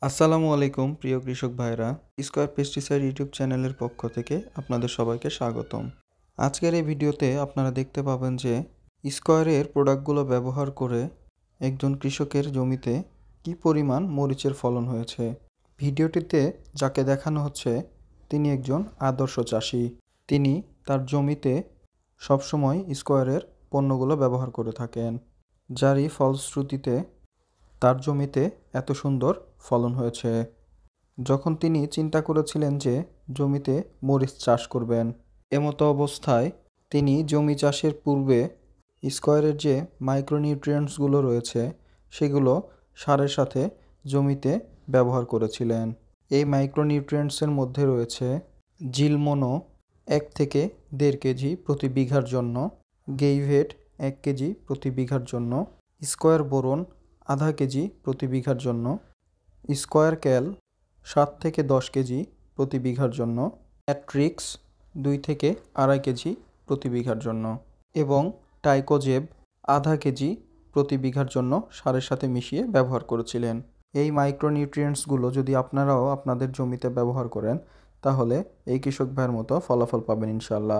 আসসালামু আলাইকুম প্রিয় কৃষক ভাইরা। স্কয়ার পেস্টিসাইড ইউটিউব চ্যানেলের পক্ষ থেকে আপনাদের সবাইকে স্বাগতম। আজকের এই ভিডিওতে আপনারা দেখতে পাবেন যে স্কয়ারের প্রোডাক্টগুলো ব্যবহার করে একজন কৃষকের জমিতে কী পরিমাণ মরিচের ফলন হয়েছে। ভিডিওটিতে যাকে দেখানো হচ্ছে তিনি একজন আদর্শ চাষি। তিনি তার জমিতে সবসময় স্কয়ারের পণ্যগুলো ব্যবহার করে থাকেন, যারই ফলশ্রুতিতে তার জমিতে এত সুন্দর ফলন হয়েছে। যখন তিনি চিন্তা করেছিলেন যে জমিতে মরিচ চাষ করবেন, এমতো অবস্থায় তিনি জমি চাষের পূর্বে স্কয়ারের যে মাইক্রোনিউট্রিয়েন্টসগুলো রয়েছে সেগুলো সারের সাথে জমিতে ব্যবহার করেছিলেন। এই মাইক্রোনিউট্রিয়েন্টসের মধ্যে রয়েছে জিলমোনো 1 থেকে 1.5 কেজি প্রতি বিঘার জন্য, গেইভেট 1 কেজি প্রতি বিঘার জন্য, স্কয়ার বোরন 0.5 কেজি প্রতি বিঘার জন্য, স্কয়ার ক্যাল 7 থেকে 10 কেজি প্রতি বিঘার জন্য, ম্যাট্রিক্স 2 থেকে 2.5 কেজি প্রতি বিঘার জন্য এবং টাইকোজেব 0.5 কেজি প্রতি বিঘার জন্য সারের সাথে মিশিয়ে ব্যবহার করেছিলেন। এই মাইক্রোনিউট্রিয়েন্টসগুলো যদি আপনারাও আপনাদের জমিতে ব্যবহার করেন তাহলে এই কৃষক ভাইয়ের মতো ফলাফল পাবেন ইনশাআল্লাহ।